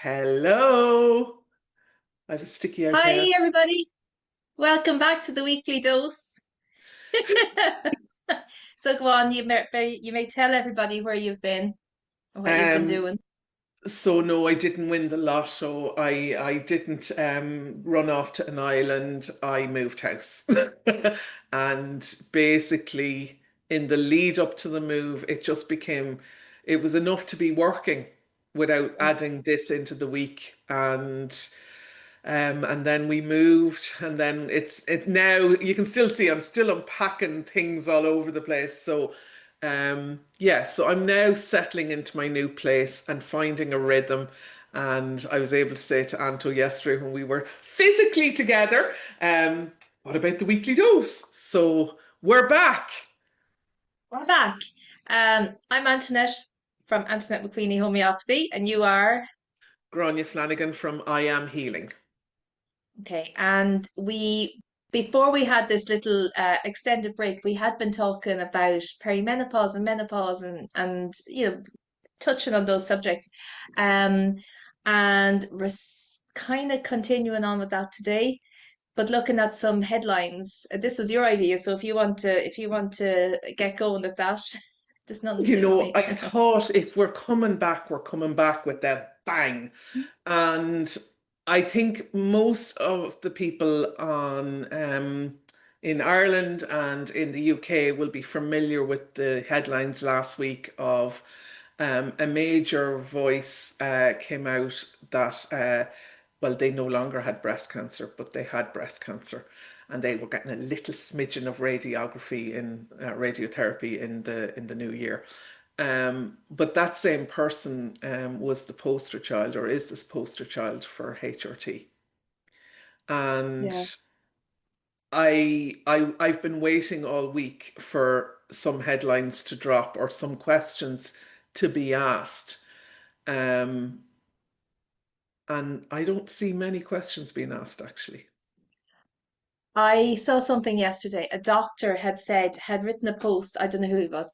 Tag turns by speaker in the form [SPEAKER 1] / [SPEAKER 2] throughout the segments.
[SPEAKER 1] Hello. I have a sticky out
[SPEAKER 2] Hi,
[SPEAKER 1] here.
[SPEAKER 2] everybody. Welcome back to the weekly dose. So go on, you may tell everybody where you've been and what you've been
[SPEAKER 1] Um,
[SPEAKER 2] doing.
[SPEAKER 1] so no, I didn't win the lotto. I didn't run off to an island. I moved house. And basically in the lead up to the move, it was enough to be working without adding this into the week. And then we moved, and then it now you can still see I'm still unpacking things all over the place. So yeah, so I'm now settling into my new place and finding a rhythm. And I was able to say to Anto yesterday when we were physically together, what about the weekly dose? So we're back.
[SPEAKER 2] We're back. I'm Antoinette from Antoinette McQueenie Homeopathy, and you are
[SPEAKER 1] Grania Flanagan from I Am Healing.
[SPEAKER 2] okay. And before we had this little extended break, we had been talking about perimenopause and menopause, and touching on those subjects. Um, and we're kind of continuing on with that today. But looking at some headlines, this was your idea, so if you want to get going with that, there's nothing to
[SPEAKER 1] You
[SPEAKER 2] do with
[SPEAKER 1] know,
[SPEAKER 2] me.
[SPEAKER 1] I thought if we're coming back with that bang. And I think most of the people on in Ireland and in the UK will be familiar with the headlines last week of a major voice came out that well, they no longer had breast cancer, but they had breast cancer, and they were getting a little smidgen of radiography in radiotherapy in the new year. But that same person was the poster child, or is this poster child for HRT. And
[SPEAKER 2] Yeah.
[SPEAKER 1] I've been waiting all week for some headlines to drop or some questions to be asked. Um, and I don't see many questions being asked actually.
[SPEAKER 2] I saw something yesterday. A doctor had written a post, I don't know who he was,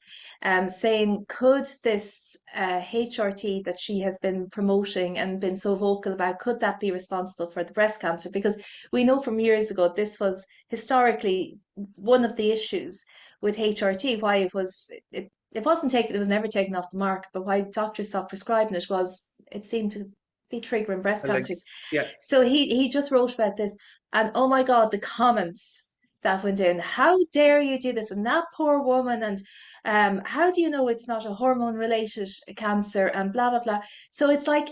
[SPEAKER 2] saying, could this HRT that she has been promoting and been so vocal about, could that be responsible for the breast cancer? Because we know from years ago this was historically one of the issues with HRT, why it wasn't taken, it was never taken off the market, but why doctors stopped prescribing it was it seemed to be triggering breast
[SPEAKER 1] I like,
[SPEAKER 2] cancers.
[SPEAKER 1] yeah,
[SPEAKER 2] So he just wrote about this, and oh my God, the comments that went in. How dare you do this? And that poor woman, and how do you know it's not a hormone related cancer, and blah blah blah. So it's like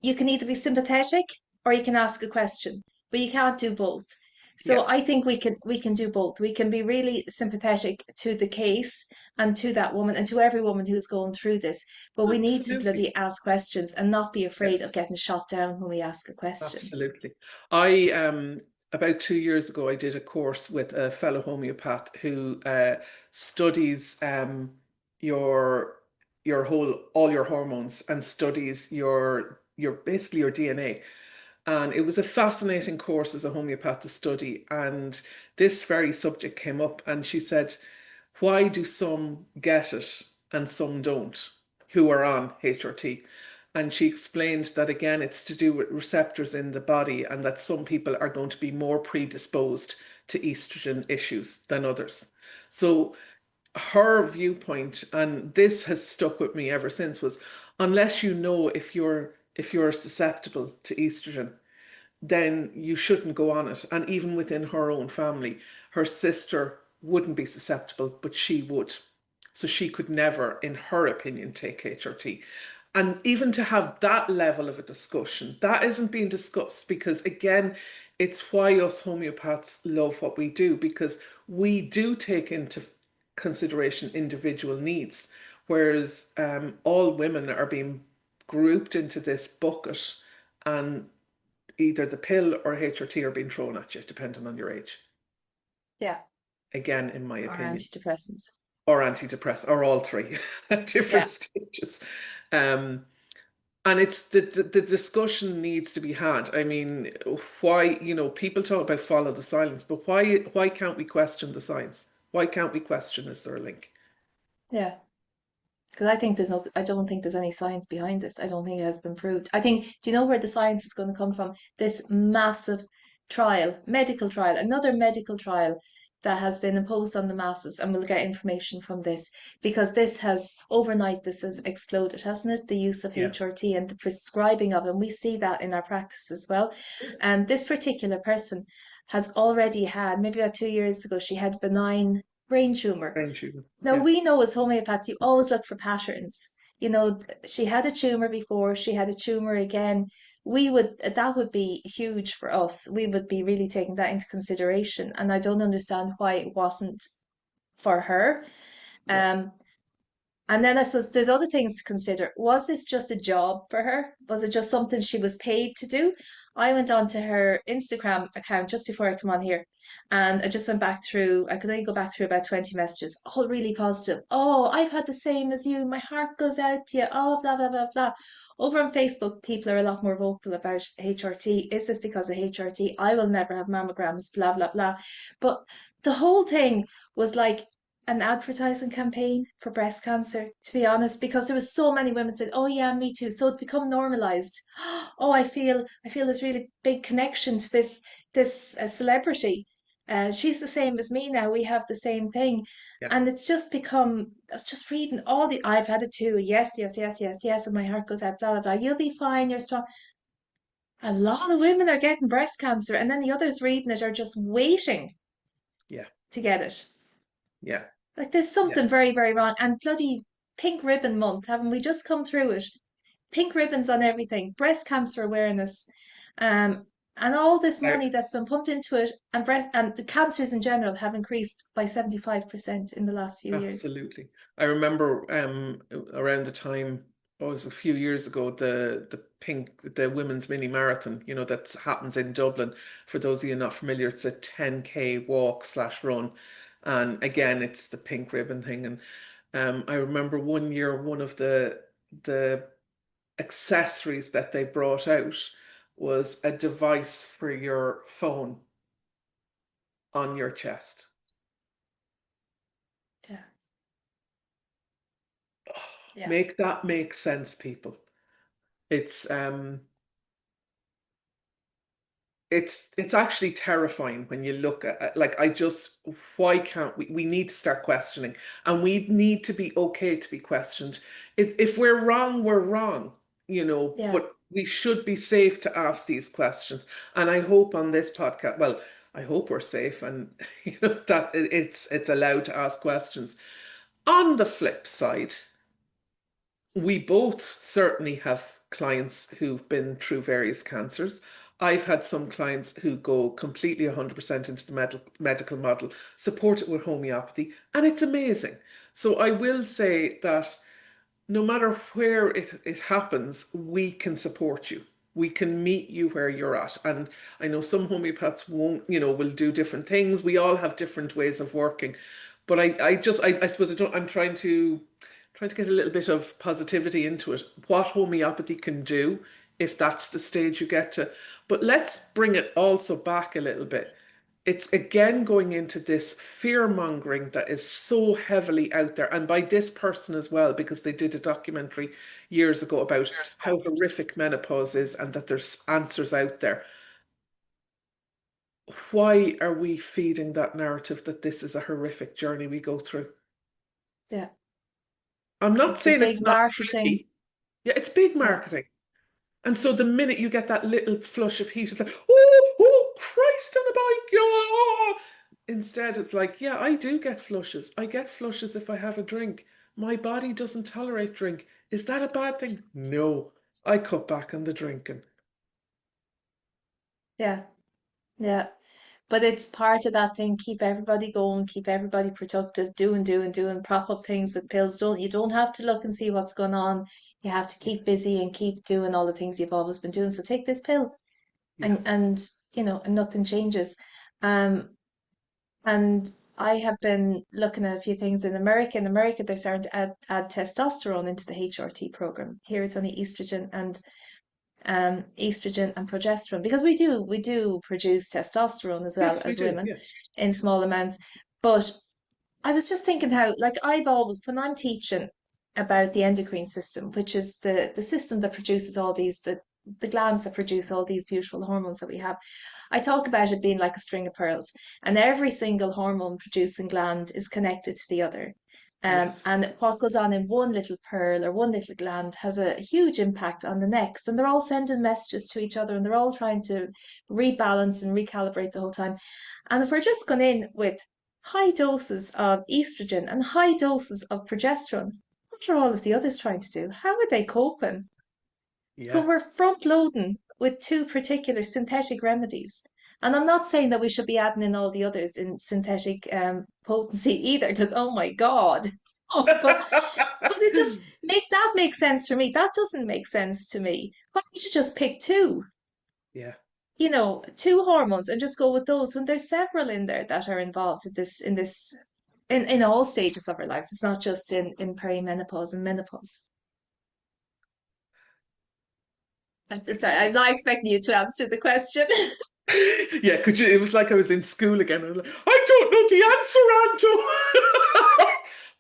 [SPEAKER 2] you can either be sympathetic or you can ask a question, but you can't do both.
[SPEAKER 1] yeah,
[SPEAKER 2] So I think we can do both. We can be really sympathetic to the case and to that woman and to every woman who's going through this, but we need to
[SPEAKER 1] absolutely.
[SPEAKER 2] bloody ask questions and not be
[SPEAKER 1] Yeah.
[SPEAKER 2] afraid of getting shot down when we ask a question.
[SPEAKER 1] Absolutely. I about 2 years ago I did a course with a fellow homeopath who studies your your whole all your hormones and studies your basically your DNA. And it was a fascinating course as a homeopath to study. And this very subject came up, and she said, why do some get it and some don't who are on HRT? And she explained that again, it's to do with receptors in the body, and that some people are going to be more predisposed to estrogen issues than others. So her viewpoint, and this has stuck with me ever since, was unless you know if you're susceptible to estrogen, then you shouldn't go on it. And even within her own family, her sister wouldn't be susceptible, but she would. So she could never, in her opinion, take HRT. And even to have that level of a discussion, that isn't being discussed because, again, it's why us homeopaths love what we do, because we do take into consideration individual needs, whereas all women are being grouped into this bucket, and either the pill or HRT are being thrown at you, depending on your age.
[SPEAKER 2] Yeah,
[SPEAKER 1] Again, in my
[SPEAKER 2] or
[SPEAKER 1] opinion,
[SPEAKER 2] antidepressants.
[SPEAKER 1] or antidepressant, or all three at different
[SPEAKER 2] Yeah.
[SPEAKER 1] stages. Um, and it's the discussion needs to be had. I mean, why, people talk about follow the silence, but why can't we question the science? Why can't we question, is there a link?
[SPEAKER 2] Yeah. Because I think there's no, I don't think there's any science behind this. I don't think it has been proved. I think, do you know where the science is going to come from? This massive trial, medical trial, another medical trial that has been imposed on the masses, and we'll get information from this because this has overnight, this has exploded, hasn't it? The use of
[SPEAKER 1] Yeah.
[SPEAKER 2] HRT and the prescribing of it, and we see that in our practice as well. And this particular person has already had, maybe about 2 years ago, she had benign brain tumor.
[SPEAKER 1] Brain tumor.
[SPEAKER 2] Now,
[SPEAKER 1] Yeah.
[SPEAKER 2] we know as homeopaths, you always look for patterns. You know, she had a tumor before, she had a tumor again. That would be huge for us. We would be really taking that into consideration. And I don't understand why it wasn't for her.
[SPEAKER 1] Yeah.
[SPEAKER 2] Um, and then I suppose there's other things to consider. Was this just a job for her? Was it just something she was paid to do? I went on to her Instagram account just before I come on here, and I just went back through, I could only go back through about 20 messages, all really positive. Oh, I've had the same as you. My heart goes out to you. Oh, blah, blah, blah, blah. Over on Facebook, people are a lot more vocal about HRT. Is this because of HRT? I will never have mammograms, blah, blah, blah. But the whole thing was like an advertising campaign for breast cancer, to be honest, because there was so many women said, "Oh yeah, me too." So it's become normalized. Oh, I feel this really big connection to this celebrity. She's the same as me now. We have the same thing,
[SPEAKER 1] Yeah.
[SPEAKER 2] and it's just become. It's just reading all the. I've had it too. Yes, yes, yes, yes, yes, and my heart goes out. Blah blah blah. You'll be fine. You're strong. A lot of women are getting breast cancer, and then the others reading it are just waiting
[SPEAKER 1] Yeah.
[SPEAKER 2] to get it.
[SPEAKER 1] Yeah.
[SPEAKER 2] Like there's
[SPEAKER 1] Yeah.
[SPEAKER 2] something very, very wrong. And bloody Pink Ribbon Month, haven't we just come through it? Pink ribbons on everything, breast cancer awareness, and all this
[SPEAKER 1] I,
[SPEAKER 2] money that's been pumped into it, and breast and the cancers in general have increased by 75% in the last few years.
[SPEAKER 1] Absolutely. I remember around the time, oh, it was a few years ago, the women's mini marathon, that happens in Dublin. For those of you not familiar, it's a 10K walk slash run. And again, it's the pink ribbon thing. And I remember one year one of the accessories that they brought out was a device for your phone on your chest.
[SPEAKER 2] Yeah, yeah,
[SPEAKER 1] Make that make sense, people. It's um it's actually terrifying when you look at, like, I just, why can't we need to start questioning, and we need to be okay to be questioned. If we're wrong, we're wrong,
[SPEAKER 2] yeah,
[SPEAKER 1] but we should be safe to ask these questions. And I hope on this podcast, well, I hope we're safe, and that it's allowed to ask questions. On the flip side, we both certainly have clients who've been through various cancers. I've had some clients who go completely 100% into the medical model, support it with homeopathy, and it's amazing. So I will say that no matter where it happens, we can support you. We can meet you where you're at. And I know some homeopaths won't, will do different things. We all have different ways of working. But I suppose I'm trying to get a little bit of positivity into it. What homeopathy can do if that's the stage you get to. But let's bring it also back a little bit. It's again going into this fear mongering that is so heavily out there, and by this person as well, because they did a documentary years ago about how horrific menopause is and that there's answers out there. Why are we feeding that narrative that this is a horrific journey we go through?
[SPEAKER 2] yeah.
[SPEAKER 1] I'm not
[SPEAKER 2] It's a
[SPEAKER 1] saying it's
[SPEAKER 2] big
[SPEAKER 1] not
[SPEAKER 2] marketing.
[SPEAKER 1] tricky. Yeah, it's big
[SPEAKER 2] Yeah,
[SPEAKER 1] marketing. And so the minute you get that little flush of heat, it's like, oh, Christ on a bike. Yeah. Instead, it's like, yeah, I do get flushes. I get flushes if I have a drink. My body doesn't tolerate drink. Is that a bad thing? No. I cut back on the drinking.
[SPEAKER 2] yeah, yeah. But it's part of that thing, keep everybody going, keep everybody productive, doing, prop up things with pills. You don't have to look and see what's going on. You have to
[SPEAKER 1] Yeah.
[SPEAKER 2] keep busy and keep doing all the things you've always been doing. So take this pill
[SPEAKER 1] Yeah.
[SPEAKER 2] and nothing changes. Um, and I have been looking at a few things in America. In America, they're starting to add testosterone into the HRT program. Here it's only estrogen and progesterone because we do produce testosterone as well
[SPEAKER 1] Yes, we
[SPEAKER 2] as
[SPEAKER 1] do.
[SPEAKER 2] women
[SPEAKER 1] Yeah.
[SPEAKER 2] in small amounts. But I was just thinking how, like, I've always, when I'm teaching, about the endocrine system, which is the system that produces all these the glands that produce all these beautiful hormones that we have. I talk about it being like a string of pearls, and every single hormone producing gland is connected to the other.
[SPEAKER 1] Yes.
[SPEAKER 2] And what goes on in one little pearl or one little gland has a huge impact on the next. And they're all sending messages to each other and they're all trying to rebalance and recalibrate the whole time. And if we're just going in with high doses of estrogen and high doses of progesterone, what are all of the others trying to do? How are they coping? So
[SPEAKER 1] Yeah.
[SPEAKER 2] we're front loading with two particular synthetic remedies. And I'm not saying that we should be adding in all the others in synthetic potency either, because oh my God. Oh, but it just make sense for me. That doesn't make sense to me. Why don't you just pick two?
[SPEAKER 1] Yeah.
[SPEAKER 2] Two hormones and just go with those when there's several in there that are involved in all stages of our lives. It's not just in perimenopause and menopause. Sorry, I'm not expecting you to answer the question.
[SPEAKER 1] Yeah, could you? It was like I was in school again. I was like, I don't know the answer, Anto.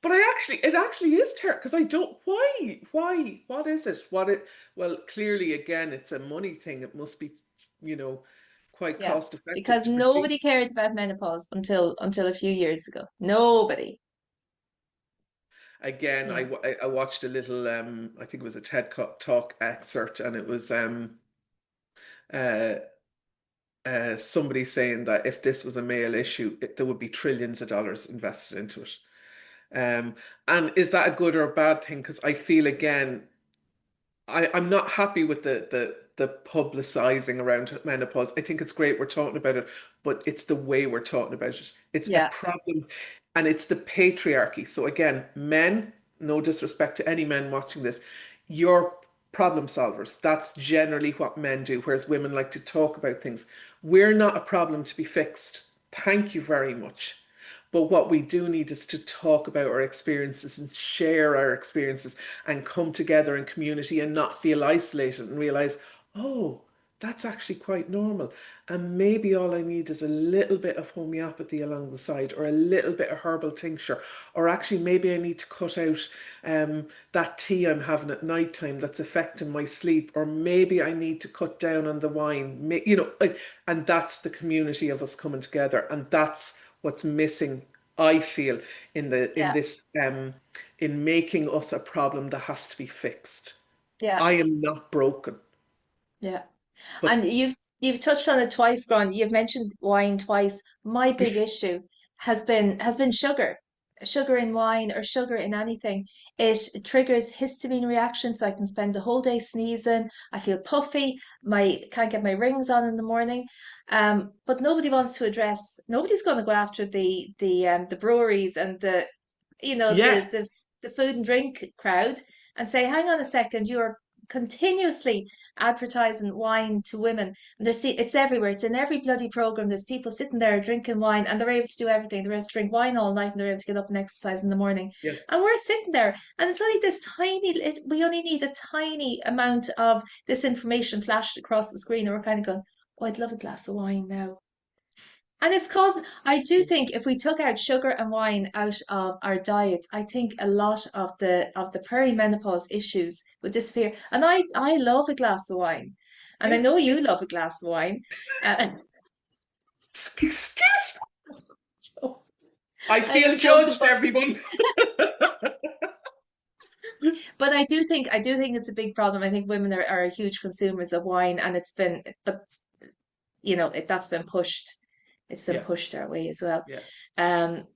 [SPEAKER 1] But it actually is terrible because I don't. Why? What is it? Well, clearly, again, it's a money thing. It must be, you know, quite
[SPEAKER 2] Yeah,
[SPEAKER 1] cost effective
[SPEAKER 2] because
[SPEAKER 1] to produce.
[SPEAKER 2] nobody cared about menopause until a few years ago. Nobody.
[SPEAKER 1] Again,
[SPEAKER 2] Yeah,
[SPEAKER 1] I watched a little. I think it was a Talk excerpt, and it was uh, somebody saying that if this was a male issue, there would be trillions of dollars invested into it. Um, and is that a good or a bad thing? Because I feel again, I'm not happy with the publicizing around menopause. I think it's great we're talking about it, but it's the way we're talking about it. It's a
[SPEAKER 2] yeah,
[SPEAKER 1] problem, and it's the patriarchy. So again, men, no disrespect to any men watching this, you're problem solvers. That's generally what men do, whereas women like to talk about things. We're not a problem to be fixed. Thank you very much. But what we do need is to talk about our experiences and share our experiences and come together in community and not feel isolated and realize, oh, that's actually quite normal. And maybe all I need is a little bit of homeopathy along the side or a little bit of herbal tincture. Or actually, maybe I need to cut out that tea I'm having at night time that's affecting my sleep. Or maybe I need to cut down on the wine. And that's the community of us coming together. And that's what's missing, I feel, in
[SPEAKER 2] yeah,
[SPEAKER 1] this in making us a problem that has to be fixed.
[SPEAKER 2] yeah,
[SPEAKER 1] I am not broken,
[SPEAKER 2] yeah. And
[SPEAKER 1] but
[SPEAKER 2] you've touched on it twice, Gron. You've mentioned wine twice. My big issue has been sugar. Sugar in wine or sugar in anything. It triggers histamine reactions, so I can spend the whole day sneezing. I feel puffy. My can't get my rings on in the morning. But nobody wants to address. Nobody's going to go after the breweries and
[SPEAKER 1] yeah,
[SPEAKER 2] the food and drink crowd and say, hang on a second, you're continuously advertising wine to women. And it's everywhere. It's in every bloody program. There's people sitting there drinking wine and they're able to do everything. They're able to drink wine all night and they're able to get up and exercise in the morning.
[SPEAKER 1] yeah,
[SPEAKER 2] And we're sitting there and it's only this we only need a tiny amount of this information flashed across the screen and we're kind of going, oh, I'd love a glass of wine now. And it's causing, I do think if we took out sugar and wine out of our diets, I think a lot of the perimenopause issues would disappear. And I love a glass of wine. And I
[SPEAKER 1] yeah.
[SPEAKER 2] know you love a glass of wine. Uh,
[SPEAKER 1] Excuse
[SPEAKER 2] me.
[SPEAKER 1] I
[SPEAKER 2] I
[SPEAKER 1] feel
[SPEAKER 2] am joking,
[SPEAKER 1] judged, everyone.
[SPEAKER 2] but I do think it's a big problem. I think women are huge consumers of wine, and but that's been pushed. It's been
[SPEAKER 1] Yeah,
[SPEAKER 2] pushed our way as well.
[SPEAKER 1] yeah,
[SPEAKER 2] Um,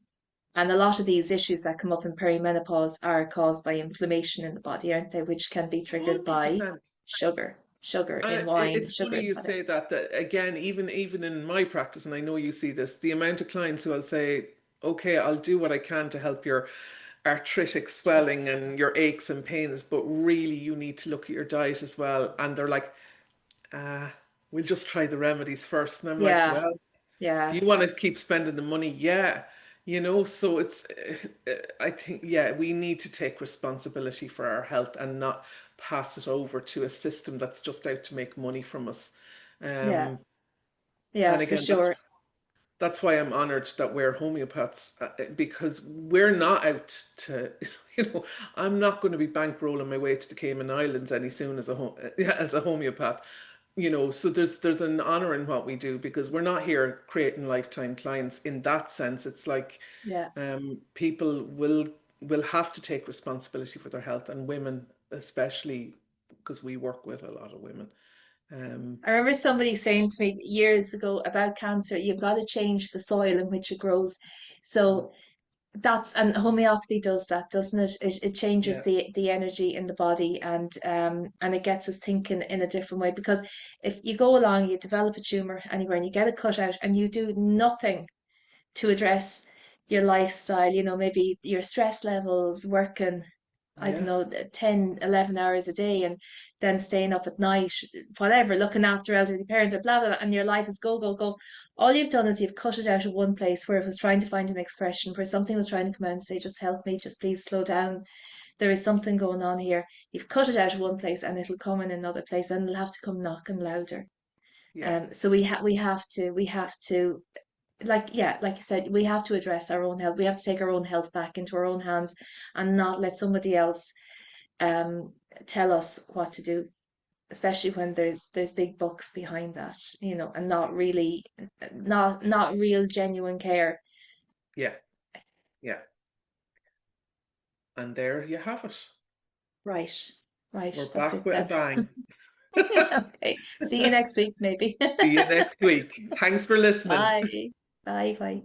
[SPEAKER 2] And a lot of these issues that come up in perimenopause are caused by inflammation in the body, aren't they? Which can be triggered by
[SPEAKER 1] 100%.
[SPEAKER 2] sugar in wine,
[SPEAKER 1] It's
[SPEAKER 2] sugar
[SPEAKER 1] funny
[SPEAKER 2] in
[SPEAKER 1] you'd
[SPEAKER 2] butter.
[SPEAKER 1] say that. That again, even in my practice, and I know you see this, the amount of clients who I'll say, "Okay, I'll do what I can to help your arthritic swelling and your aches and pains, but really you need to look at your diet as well." And they're like, "Ah, we'll just try the remedies first." And I'm like,
[SPEAKER 2] Yeah,
[SPEAKER 1] "Well, if
[SPEAKER 2] yeah,
[SPEAKER 1] you want to keep spending the money, yeah." So I think, yeah, we need to take responsibility for our health and not pass it over to a system that's just out to make money from us.
[SPEAKER 2] yeah,
[SPEAKER 1] Um,
[SPEAKER 2] yeah,
[SPEAKER 1] and
[SPEAKER 2] for
[SPEAKER 1] again, that's
[SPEAKER 2] sure.
[SPEAKER 1] that's why I'm honored that we're homeopaths, because we're not out to, you know, I'm not going to be bankrolling my way to the Cayman Islands any soon as a as a homeopath, you know. So there's an honor in what we do because we're not here creating lifetime clients in that sense. It's like
[SPEAKER 2] Yeah.
[SPEAKER 1] people will have to take responsibility for their health, and women especially, because we work with a lot of women. Um,
[SPEAKER 2] I remember somebody saying to me years ago about cancer, you've got to change the soil in which it grows. So that's, and homeopathy does that, doesn't it? It changes
[SPEAKER 1] yeah,
[SPEAKER 2] the energy in the body, and it gets us thinking in a different way. Because if you go along, you develop a tumor anywhere and you get it cut out and you do nothing to address your lifestyle, maybe your stress levels, working, I don't
[SPEAKER 1] yeah,
[SPEAKER 2] know, 10, 11 hours a day, and then staying up at night, whatever, looking after elderly parents or blah, blah, blah, and your life is go, go, go. All you've done is you've cut it out of one place where it was trying to find an expression, where something was trying to come out and say, just help me, just please slow down. There is something going on here. You've cut it out of one place and it'll come in another place and it'll have to come knocking louder.
[SPEAKER 1] yeah,
[SPEAKER 2] So we have to like you said, we have to address our own health. We have to take our own health back into our own hands and not let somebody else um tell us what to do, especially when there's big bucks behind that, and not really, not real genuine care.
[SPEAKER 1] yeah, yeah. And there you have it.
[SPEAKER 2] Right, right,
[SPEAKER 1] We're
[SPEAKER 2] that's
[SPEAKER 1] back
[SPEAKER 2] it
[SPEAKER 1] with a
[SPEAKER 2] then.
[SPEAKER 1] bang.
[SPEAKER 2] Okay, see you next week maybe.
[SPEAKER 1] See you next week. Thanks for listening.
[SPEAKER 2] Bye. Bye. Bye.